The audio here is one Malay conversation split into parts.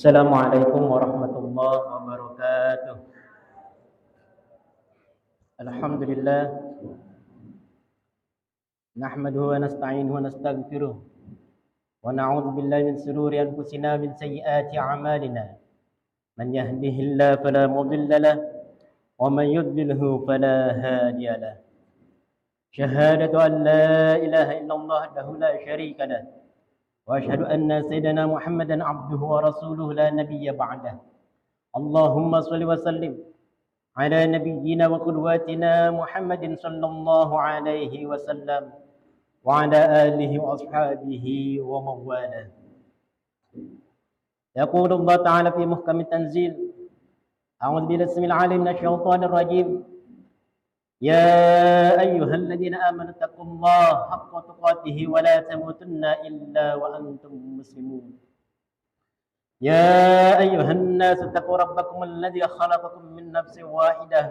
Assalamualaikum warahmatullahi wabarakatuh. Alhamdulillah. Nahmaduhu wa nasta'inuhu wa nastaghfiruh. Wa na'udzu billahi min shururi anfusina min sayyiati a'malina. Man yahdihillahu fala mudilla lahu wa man yudlilhu fala hadiya lahu. Syahadatu an la ilaha illallah wahdahu la syarika lahu. Wa asyhadu anna sayyidina Muhammadan 'abduhu wa rasuluhu la nabiyya ba'dahu. Allahumma shalli wa sallim ala nabiyyina wa qudwatina Muhammadin sallallahu alaihi wasallam wa ala alihi wa ashabihi wa mawala. Yaqulu Allah Ta'ala fi muhkam tanzil. A'udzu billahi samil alim minasy syaithanir rajim. Ya ayyuhalladzina amanu taqullaha haqqa tuqatih wa la tamutunna illa wa antum muslimun. يا أيها الناس اتقوا ربكم الذي خلقكم من نفس واحدة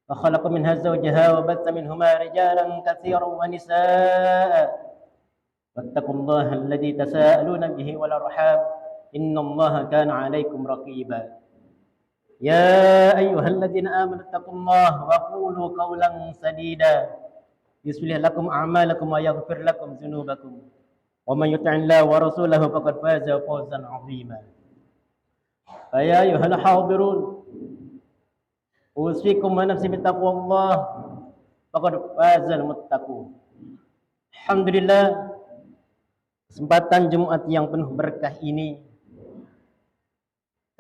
وخلق منها زوجها وبث منهما رجالا كثيرا ونساء واتقوا الله الذي تساءلون به والأرحام إن الله كان عليكم رقيبا يا أيها الذين آمنوا اتقوا الله وقولوا قولا سديدا يصلح لكم أعمالكم ويغفر لكم ذنوبكم ومن يطع الله ورسوله فقد فاز فوزا عظيما. فيا أيها الحاضرون أوصيكم ونفسي بتقوى الله فقد فاز المتقون. Alhamdulillah, kesempatan Jumat yang penuh berkah ini,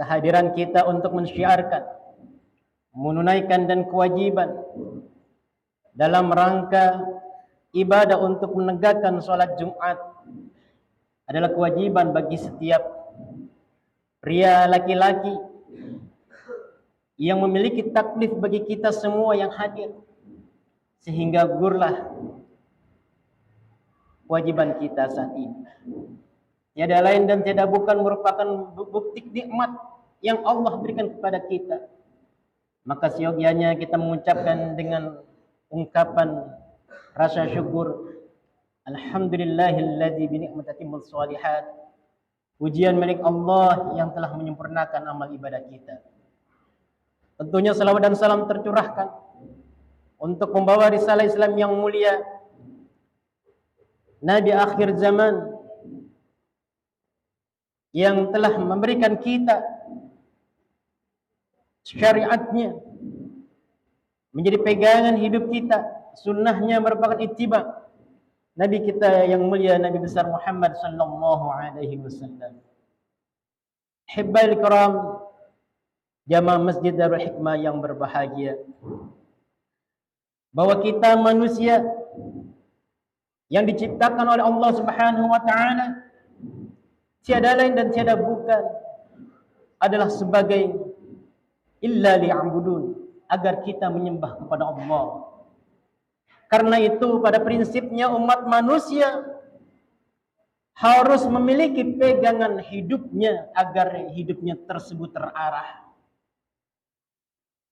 kehadiran kita untuk mensyiarkan, menunaikan dan kewajiban dalam rangka ibadah untuk menegakkan sholat Jumat adalah kewajiban bagi setiap pria laki-laki yang memiliki taklif bagi kita semua yang hadir, sehingga gugurlah kewajiban kita saat ini. Tiada lain dan tiada bukan merupakan bukti nikmat yang Allah berikan kepada kita. Maka seyogyanya kita mengucapkan dengan ungkapan rasa syukur, alhamdulillahilladzi bi ni'matihi shalihat. Pujian milik Allah yang telah menyempurnakan amal ibadah kita. Tentunya salawat dan salam tercurahkan untuk membawa risalah Islam yang mulia, Nabi akhir zaman yang telah memberikan kita syariatnya menjadi pegangan hidup kita. Sunnahnya merupakan ittiba Nabi kita yang mulia, Nabi besar Muhammad sallallahu alaihi wasallam. Hibbail kiram, jamaah Masjid Darul Hikmah yang berbahagia, bahwa kita manusia yang diciptakan oleh Allah Subhanahu wa taala tiada lain dan tiada bukan adalah sebagai illa liya'budun, agar kita menyembah kepada Allah. Karena itu pada prinsipnya umat manusia harus memiliki pegangan hidupnya agar hidupnya tersebut terarah.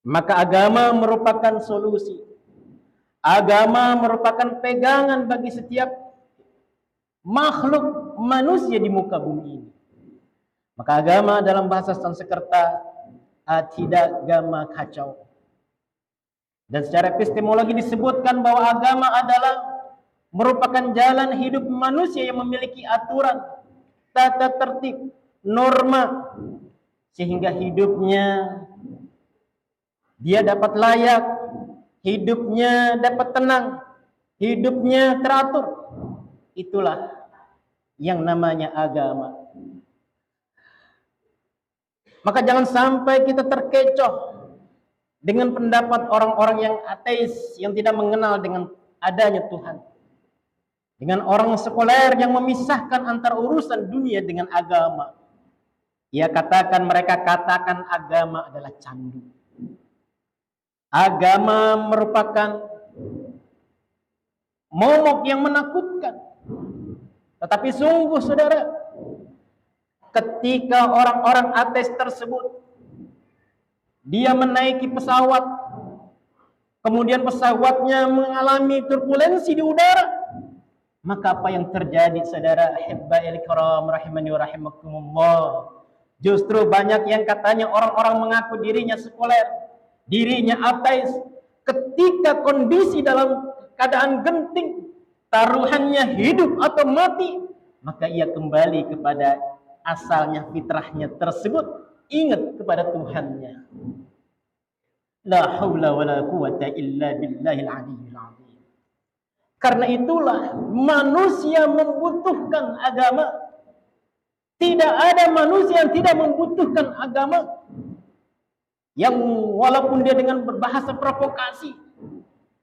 Maka agama merupakan solusi. Agama merupakan pegangan bagi setiap makhluk manusia di muka bumi ini. Maka agama dalam bahasa Sanskerta tidak agama kacau. Dan secara epistemologi disebutkan bahwa agama adalah merupakan jalan hidup manusia yang memiliki aturan, tata tertib, norma, sehingga hidupnya dia dapat layak, hidupnya dapat tenang, hidupnya teratur. Itulah yang namanya agama. Maka jangan sampai kita terkecoh dengan pendapat orang-orang yang ateis, yang tidak mengenal dengan adanya Tuhan. Dengan orang sekuler yang memisahkan antara urusan dunia dengan agama. Mereka katakan agama adalah candu. Agama merupakan momok yang menakutkan. Tetapi sungguh saudara, ketika orang-orang ateis tersebut dia menaiki pesawat, kemudian pesawatnya mengalami turbulensi di udara, maka apa yang terjadi saudara? Hibbail kiram rahimani wa rahimakumullah, Justru banyak yang katanya orang-orang mengaku dirinya sekuler, dirinya ateis, ketika kondisi dalam keadaan genting, taruhannya hidup atau mati, maka ia kembali kepada asalnya, fitrahnya tersebut, ingat kepada Tuhannya. La haula wala quwata illa billahil aliyyil azim. Karena itulah manusia membutuhkan agama. Tidak ada manusia yang tidak membutuhkan agama. Yang walaupun dia dengan berbahasa provokasi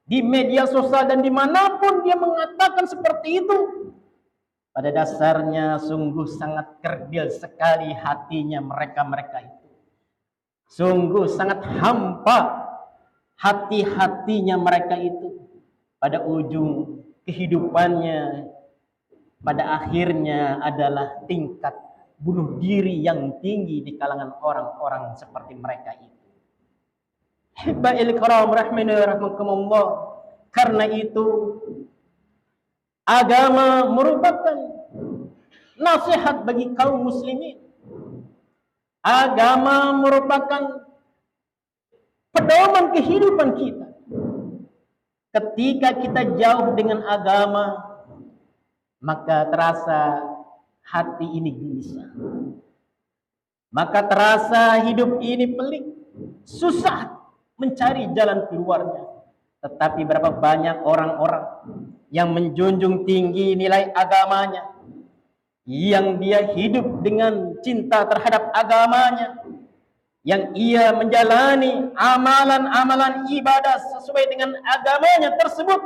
di media sosial dan dimanapun dia mengatakan seperti itu, pada dasarnya sungguh sangat kerdil sekali hatinya mereka-mereka itu. Sungguh sangat hampa hati-hatinya mereka itu. Pada ujung kehidupannya, pada akhirnya adalah tingkat bunuh diri yang tinggi di kalangan orang-orang seperti mereka itu. Hibba'il kiram rahmani rahmakumullah. Karena itu agama merupakan nasihat bagi kaum muslimin. Agama merupakan pedoman kehidupan kita. Ketika kita jauh dengan agama, maka terasa hati ini gelisah. Maka terasa hidup ini pelik, susah mencari jalan keluarnya. Tetapi berapa banyak orang-orang yang menjunjung tinggi nilai agamanya, yang dia hidup dengan cinta terhadap agamanya, yang ia menjalani amalan-amalan ibadah sesuai dengan agamanya tersebut,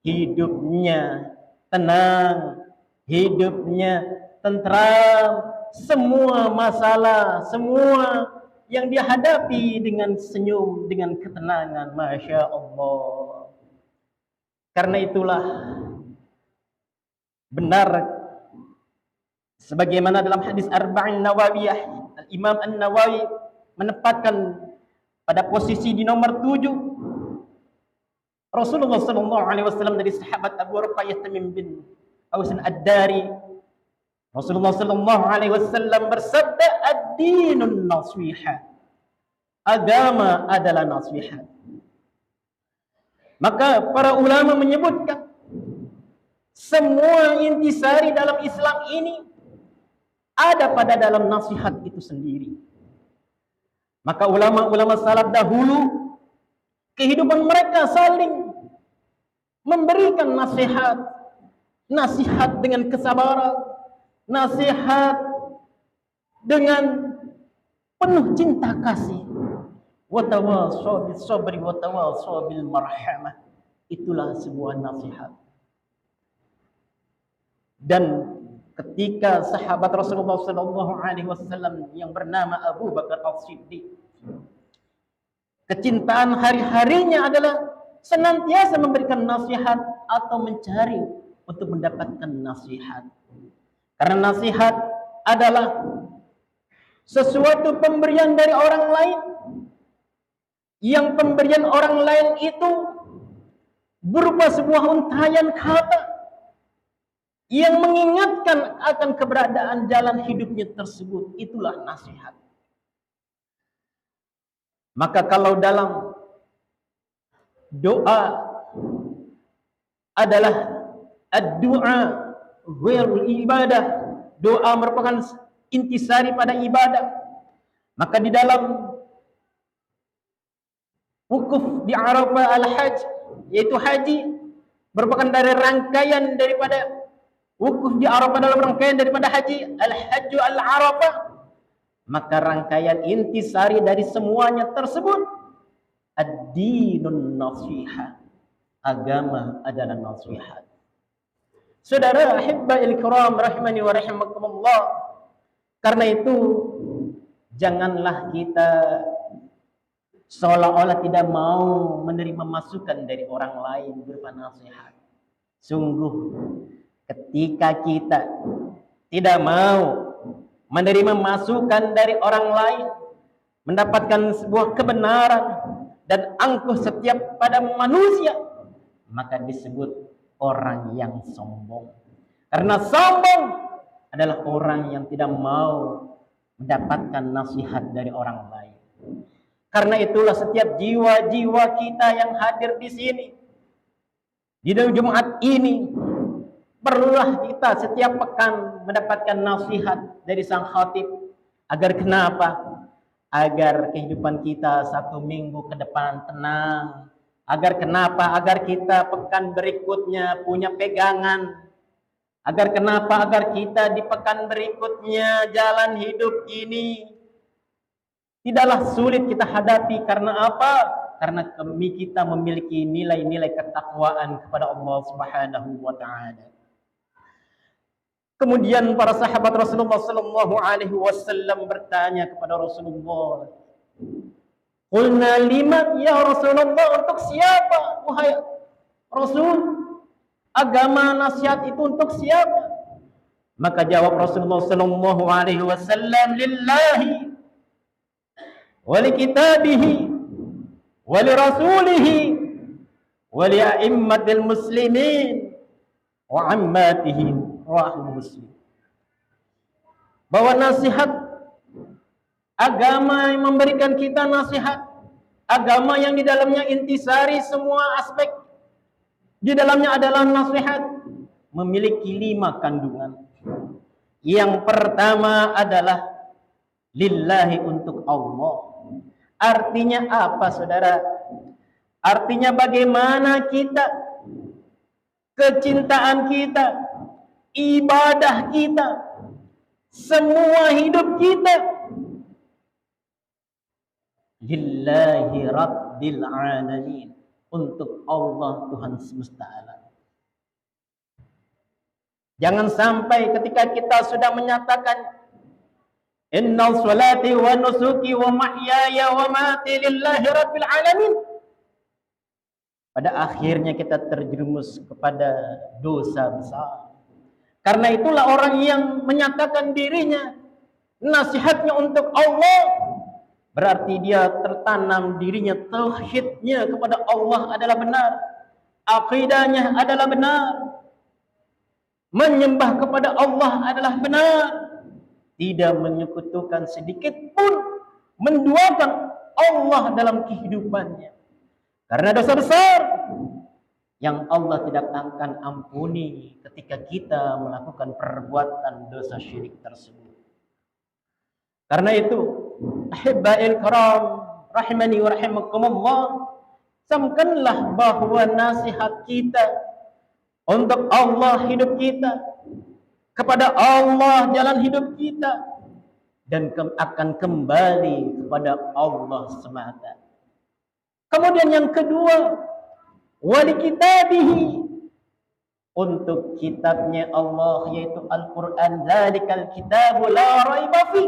hidupnya tenang, hidupnya tentram, semua masalah, semua yang dia hadapi dengan senyum, dengan ketenangan, Masya Allah. Karena itulah benar sebagaimana dalam hadis Arba'in Nawawiyah, Imam An-Nawawi menempatkan pada posisi di nomor 7 Rasulullah SAW dari sahabat Abu Ruqayyah Tamim bin Aus Ad-Dari. Rasulullah SAW bersabda, ad-dinun nasihat. Agama adalah nasihat. Maka para ulama menyebutkan semua intisari dalam Islam ini ada pada dalam nasihat itu sendiri. Maka ulama-ulama salaf dahulu, kehidupan mereka saling memberikan nasihat. Nasihat dengan kesabaran, nasihat dengan penuh cinta kasih. Wa tawassaw bis sabri wa tawassaw bil marhamah. Itulah sebuah nasihat. Dan ketika sahabat Rasulullah SAW yang bernama Abu Bakar As-Siddiq, kecintaan hari-harinya adalah senantiasa memberikan nasihat atau mencari untuk mendapatkan nasihat. Karena nasihat adalah sesuatu pemberian dari orang lain, yang pemberian orang lain itu berupa sebuah untayan kata yang mengingatkan akan keberadaan jalan hidupnya tersebut. Itulah nasihat. Maka kalau dalam doa adalah ad-du'a wal ibadah, doa merupakan intisari pada ibadah. Maka di dalam wukuf di Arafah al-Hajj, yaitu haji, merupakan dari rangkaian daripada wukuf di Arafah, dalam rangkaian daripada haji, al-Hajju al-Arafah. Maka rangkaian intisari dari semuanya tersebut, ad-dinun nasihat. Agama adalah nasihat. Saudara ahibba'il kiram rahimani wa rahimakumullah. Karena itu janganlah kita seolah-olah tidak mau menerima masukan dari orang lain berupa nasihat. Sungguh ketika kita tidak mau menerima masukan dari orang lain, mendapatkan sebuah kebenaran dan angkuh setiap pada manusia, maka disebut orang yang sombong. Karena sombong adalah orang yang tidak mau mendapatkan nasihat dari orang lain. Karena itulah setiap jiwa-jiwa kita yang hadir di sini, di dalam Jumat ini, perlulah kita setiap pekan mendapatkan nasihat dari sang khatib. Agar kenapa? Agar kehidupan kita 1 minggu ke depan tenang. Agar kenapa? Agar kita pekan berikutnya punya pegangan. Agar kenapa? Agar kita di pekan berikutnya jalan hidup ini tidaklah sulit kita hadapi. Karena apa? Karena kita memiliki nilai-nilai ketakwaan kepada Allah Subhanahu wa taala. Kemudian para sahabat Rasulullah sallallahu alaihi wasallam bertanya kepada Rasulullah, "Qulna liman ya Rasulullah, untuk siapa wahai Rasul? Agama nasihat itu untuk siapa?" Maka jawab Rasulullah sallallahu alaihi wasallam, "Lillahi wa li kitabihi wa li rasulihi wa li a'immatil muslimin wa ammatihim." Rawahu Muslim. Bahwa nasihat agama yang memberikan kita nasihat, agama yang di dalamnya intisari semua aspek, di dalamnya adalah nasihat, memiliki 5 kandungan. Yang pertama adalah lillahi, untuk Allah. Artinya apa, saudara? Artinya bagaimana kita, kecintaan kita, ibadah kita, semua hidup kita lillahi rabbil alamin, untuk Allah Tuhan semesta alam. Jangan sampai ketika kita sudah menyatakan innal salati wa nusuki wa mahyaya wa mati lillahi rabbil alamin, pada akhirnya kita terjerumus kepada dosa besar. Karena itulah orang yang menyatakan dirinya nasihatnya untuk Allah, berarti dia tertanam dirinya tauhidnya kepada Allah adalah benar, akidahnya adalah benar, menyembah kepada Allah adalah benar, tidak menyekutukan sedikit pun, menduakan Allah dalam kehidupannya. Karena dosa besar yang Allah tidak akan ampuni ketika kita melakukan perbuatan dosa syirik tersebut. Karena itu, ahibba'il kiram rahimani wa rahimakumullah, camkanlah bahwa nasihat kita untuk Allah hidup kita, kepada Allah jalan hidup kita, dan akan kembali kepada Allah semata. Kemudian yang kedua, wali kitabihi, untuk kitabnya Allah, yaitu Al-Quran. Zalikal kitabu la raiba fi,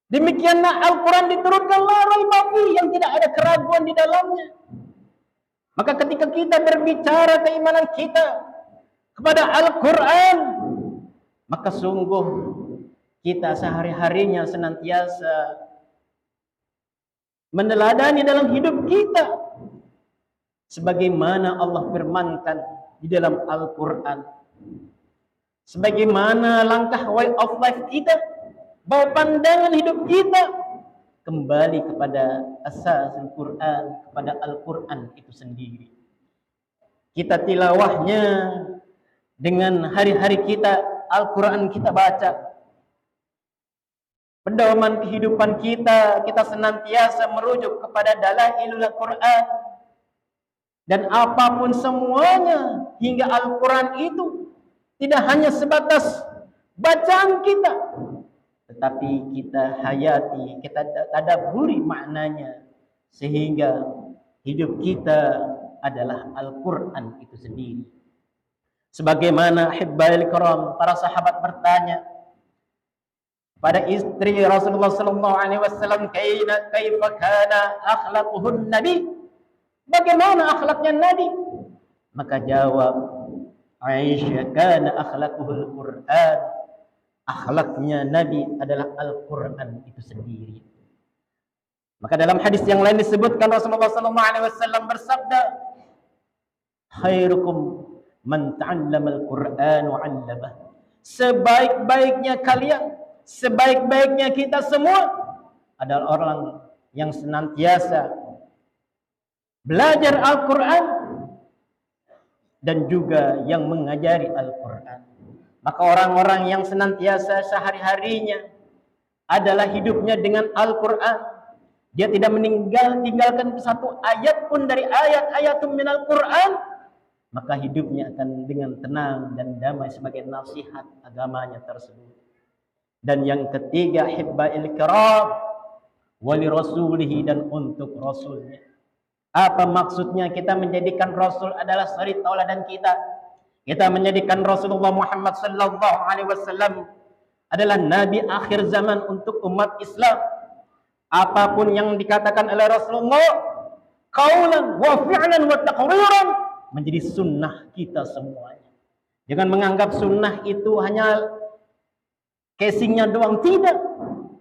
demikianlah Al-Quran diturunkan la raiba fi, yang tidak ada keraguan di dalamnya. Maka ketika kita berbicara keimanan kita kepada Al-Quran, maka sungguh kita sehari-harinya senantiasa meneladani dalam hidup kita sebagaimana Allah firmankan di dalam Al-Quran, sebagaimana langkah way of life kita, bahwa pandangan hidup kita kembali kepada asas Al-Quran, kepada Al-Quran itu sendiri. Kita tilawahnya dengan hari-hari kita, Al-Quran kita baca. Pedoman kehidupan kita, kita senantiasa merujuk kepada dalailul Quran. Dan apapun semuanya, hingga Al-Quran itu tidak hanya sebatas bacaan kita, tetapi kita hayati, kita tadabburi maknanya, sehingga hidup kita adalah Al-Quran itu sendiri. Sebagaimana hibbail kiram, para sahabat bertanya pada istri Rasulullah sallallahu alaihi wasallam, kaifa kana akhlaquhun nabi, bagaimana akhlaknya Nabi? Maka jawab Aisyah, kana akhlaquhul Quran, akhlaknya Nabi adalah Al-Quran itu sendiri. Maka dalam hadis yang lain disebutkan Rasulullah sallallahu alaihi wasallam bersabda, khairukum man ta'allama al-Quran wa 'allamahu, sebaik-baiknya kalian, sebaik-baiknya kita semua adalah orang yang senantiasa belajar Al-Quran dan juga yang mengajari Al-Quran. Maka orang-orang yang senantiasa sehari-harinya adalah hidupnya dengan Al-Quran, dia tidak meninggalkan satu ayat pun dari ayat-ayat min Al-Quran, maka hidupnya akan dengan tenang dan damai sebagai nasihat agamanya tersebut. Dan yang ketiga, hibba'il kiram wali rasulihi, dan untuk rasulnya. Apa maksudnya? Kita menjadikan rasul adalah suri tauladan kita. Kita menjadikan Rasulullah Muhammad sallallahu alaihi wasallam adalah nabi akhir zaman untuk umat Islam. Apapun yang dikatakan oleh Rasulullah qaulan wa fi'lan wa taqriran menjadi sunnah kita semuanya. Jangan menganggap sunnah itu hanya casingnya doang, tidak.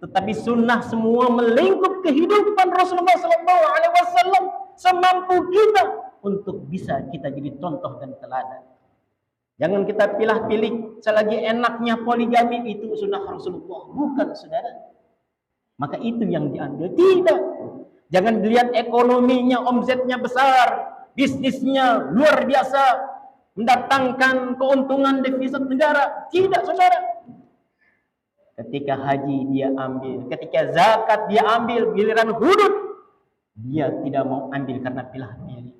Tetapi sunnah semua melingkup kehidupan Rasulullah sallallahu alaihi wasallam semampu kita untuk bisa kita jadi contoh dan teladan. Jangan kita pilih-pilih selagi enaknya poligami itu sunnah Rasulullah, bukan saudara. Maka itu yang diambil, tidak. Jangan dilihat ekonominya, omsetnya besar, bisnisnya luar biasa, mendatangkan keuntungan devisa negara. Tidak, saudara. Ketika haji dia ambil, ketika zakat dia ambil, giliran hudud dia tidak mau ambil karena pilih-pilih.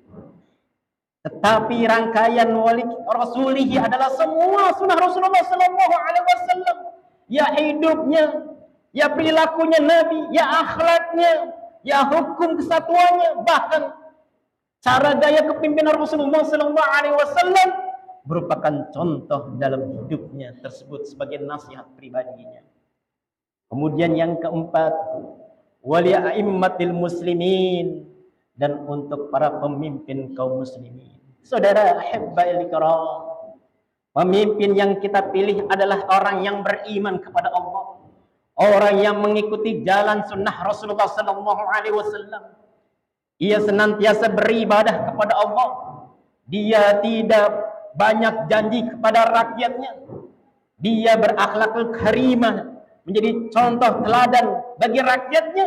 Tetapi rangkaian wali rasulihi adalah semua sunnah Rasulullah sallallahu alaihi wasallam. Ya hidupnya, ya perilakunya Nabi, ya akhlaknya, ya hukum kesatuannya, bahkan cara gaya kepimpinan Rasulullah sallallahu alaihi wasallam merupakan contoh dalam hidupnya tersebut sebagai nasihat pribadinya. Kemudian yang keempat, wali a'immatil muslimin, dan untuk para pemimpin kaum muslimin. Saudara hibba'il kiram, pemimpin yang kita pilih adalah orang yang beriman kepada Allah, orang yang mengikuti jalan sunnah Rasulullah sallallahu alaihi wasallam. Ia senantiasa beribadah kepada Allah. Dia tidak banyak janji kepada rakyatnya. Dia berakhlakul karimah, menjadi contoh teladan bagi rakyatnya.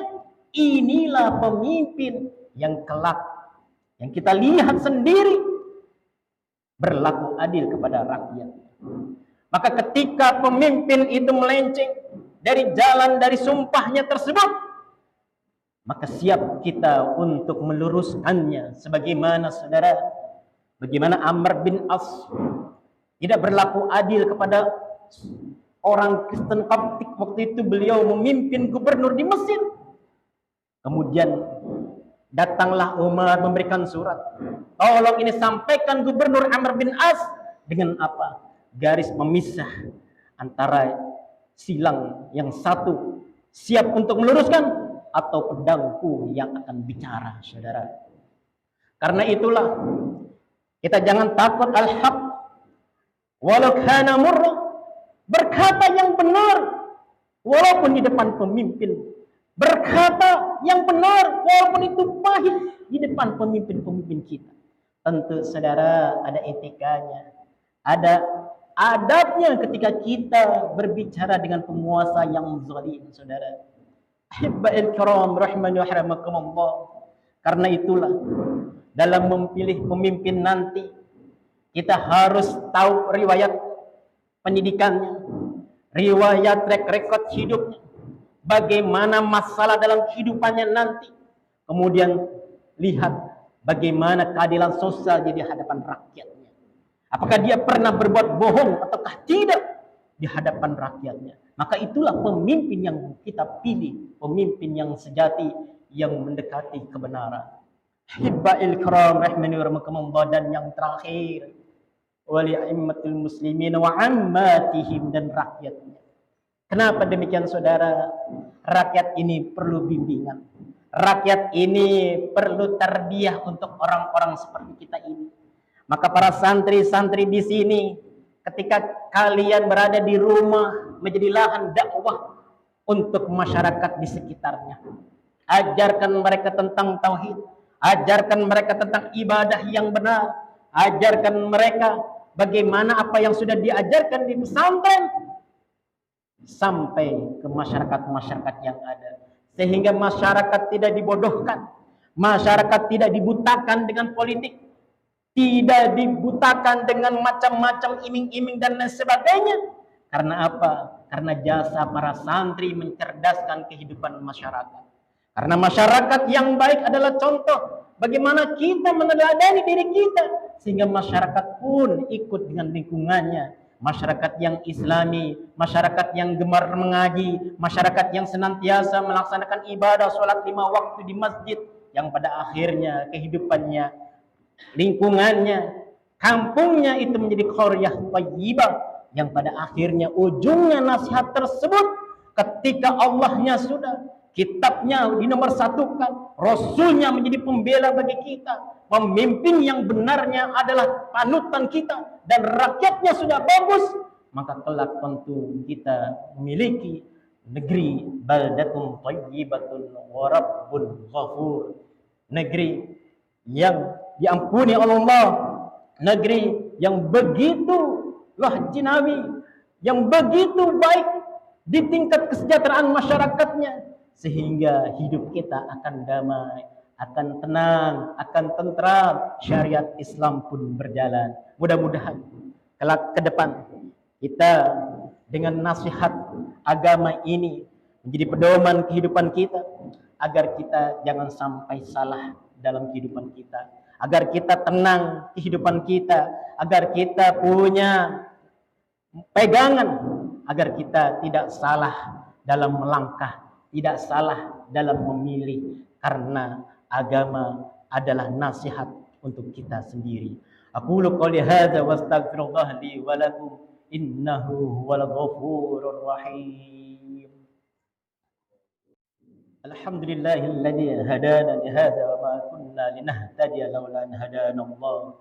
Inilah pemimpin yang kelak, yang kita lihat sendiri berlaku adil kepada rakyat. Maka ketika pemimpin itu melenceng dari jalan, dari sumpahnya tersebut, maka siap kita untuk meluruskannya. Sebagaimana saudara, bagaimana Amr bin As tidak berlaku adil kepada orang Kristen Koptik. Waktu itu beliau memimpin gubernur di Mesir. Kemudian datanglah Umar memberikan surat, tolong ini sampaikan gubernur Amr bin As, dengan apa? Garis memisah antara silang yang satu siap untuk meluruskan atau pedangku yang akan bicara, saudara. Karena itulah kita jangan takut al-haq walau kana murra, berkata yang benar walaupun di depan pemimpin, berkata yang benar walaupun itu pahit di depan pemimpin-pemimpin kita. Tentu saudara ada etikanya, ada adabnya ketika kita berbicara dengan penguasa yang zalim, saudara. Hibba'il kiram rahimani wa rahmakumullah. Karena itulah dalam memilih pemimpin nanti kita harus tahu riwayat pendidikannya, riwayat track record hidupnya, bagaimana masalah dalam kehidupannya nanti. Kemudian lihat bagaimana keadilan sosial di hadapan rakyatnya. Apakah dia pernah berbuat bohong ataukah tidak di hadapan rakyatnya. Maka itulah pemimpin yang kita pilih, pemimpin yang sejati, yang mendekati kebenaran. Hibba'il kiram rahimani wa rahmakumullah. Dan yang terakhir, wali a'immatul muslimin wa ammatihim, dan rakyatnya. Kenapa demikian saudara? Rakyat ini perlu bimbingan. Rakyat ini perlu tarbiyah untuk orang-orang seperti kita ini. Maka para santri-santri di sini, ketika kalian berada di rumah, menjadi lahan dakwah untuk masyarakat di sekitarnya. Ajarkan mereka tentang tauhid, ajarkan mereka tentang ibadah yang benar, ajarkan mereka bagaimana apa yang sudah diajarkan di pesantren. sampai ke masyarakat-masyarakat yang ada, sehingga masyarakat tidak dibodohkan, masyarakat tidak dibutakan dengan politik, tidak dibutakan dengan macam-macam iming-iming dan lain sebagainya. Karena apa? Karena jasa para santri mencerdaskan kehidupan masyarakat. Karena masyarakat yang baik adalah contoh bagaimana kita meneladani diri kita, sehingga masyarakat pun ikut dengan lingkungannya. Masyarakat yang islami, masyarakat yang gemar mengaji, masyarakat yang senantiasa melaksanakan ibadah sholat 5 waktu di masjid, yang pada akhirnya kehidupannya, lingkungannya, kampungnya itu menjadi qaryah thayyibah, yang pada akhirnya ujungnya nasihat tersebut ketika Allahnya sudah, kitabnya dinomorsatukan, Rasulnya menjadi pembela bagi kita, pemimpin yang benarnya adalah panutan kita, dan rakyatnya sudah bagus, maka kelak tentu kita memiliki negeri baldatun thayyibatun wa rabbun ghafur, negeri yang diampuni oleh Allah, negeri yang begitu jinawi, yang begitu baik di tingkat kesejahteraan masyarakatnya, sehingga hidup kita akan damai, akan tenang, akan tentram, syariat Islam pun berjalan. Mudah-mudahan kelak ke depan kita dengan nasihat agama ini menjadi pedoman kehidupan kita, agar kita jangan sampai salah dalam kehidupan kita, agar kita tenang kehidupan kita, agar kita punya pegangan, agar kita tidak salah dalam melangkah, tidak salah dalam memilih, karena agama adalah nasihat untuk kita sendiri. Aqulu qouli hadza wa astaghfirullah li wa lakum innahu huwal ghafurur rahim. Alhamdulillahilladzi hadana li hadza wa ma kunna linahtadiya laula an hadana Allah.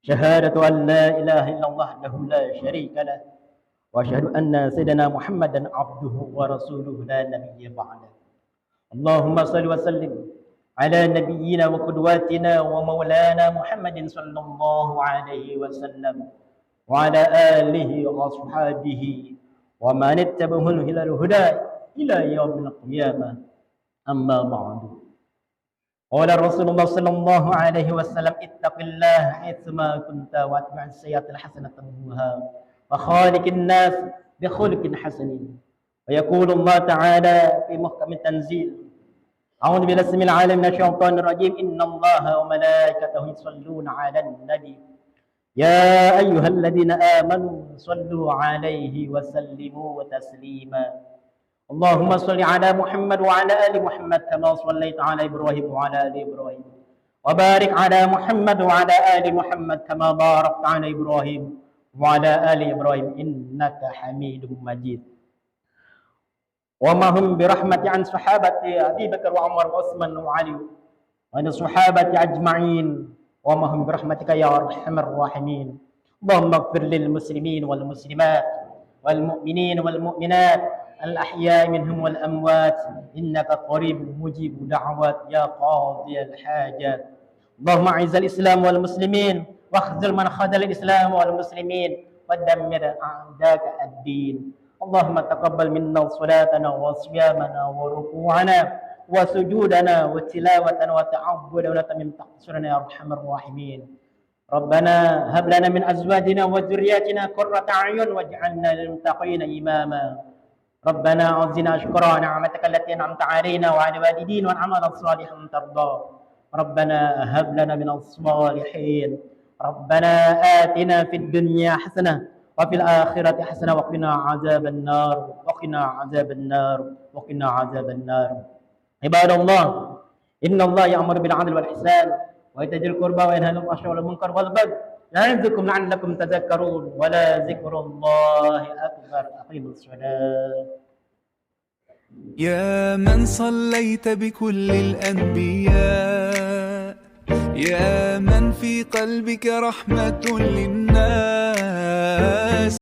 Syahadatu an la ilaha illallah wahdahu la syarika lah, wa asyhadu anna sayyidina Muhammadan abduhu wa rasuluhu la nabiyya ba'da. Allahumma shalli wa sallim ala nabiyyina wa qudwatina wa maulana Muhammadin sallallahu alaihi wasallam wa ala alihi wa ashabihi wa man ittaba'ahum hilal huda ila yaumil qiyamah. Amma ba'du. Qala Rasulullah sallallahu alaihi wasallam, ittaqillaha haitsuma kunta wa atbi'is sayyi'atal hasanata tamhuha wa khaliqin nas bi khuluqin hasanin. Wa yaqulu Allah ta'ala fi muhkamit tanzil, a'udzu billahi samil 'alim minasyaitonir rajim, innallaha wa malaikatahu yusholluna 'alan nabi ya ayyuhalladzina amanu shallu 'alaihi wa sallimu taslima. Allahumma shalli 'ala Muhammad wa 'ala ali Muhammad kama shallaita 'ala Ibrahim wa 'ala ali Ibrahim, wa barik 'ala Muhammad wa 'ala ali Muhammad kama barakta 'ala Ibrahim wa 'ala ali Ibrahim innaka Hamidum Majid. Wa ma hum bi rahmati an sahabati Abi Bakar wa Umar wa Utsman wa Ali wa an sahabati ajma'in, wa ma hum bi rahmatika ya arhamar rahimin. Allahumma ighfir lil muslimin wal muslimat wal mu'minin wal mu'minat الأحياء منهم والأموات إنك قريب مجيب دعوات يا قاضي الحاجات. اللهم أعز الإسلام والمسلمين واخذل من خذل الإسلام والمسلمين ودمر أعداءك الدين. اللهم تقبل منا صلاتنا وصيامنا وركوعنا وسجودنا وتلاوتنا وتعبدنا ولا تمن تقصرنا يا أرحم الراحمين. ربنا هب لنا من أزواجنا وذرياتنا قرة أعين واجعلنا للمتقين إماما. ربنا أعزنا أشكر نعمتك التي أنعمت علينا وعلى والدينا وعملا صالحا ترضاه. ربنا هب لنا من الصالحين. ربنا آتنا في الدنيا حسنة وفي الآخرة حسنة وقنا عذاب النار وقنا عذاب النار وقنا عذاب النار. عباد الله، إن الله يأمر بالعدل والإحسان وإيتاء ذي القربى وينهى عن الفحشاء والمنكر والبغي يعظكم لعلكم تذكرون ولذكر الله أكبر. أقيموا الصلاة. يا من صليت بكل الأنبياء، يا من في قلبك رحمة للناس.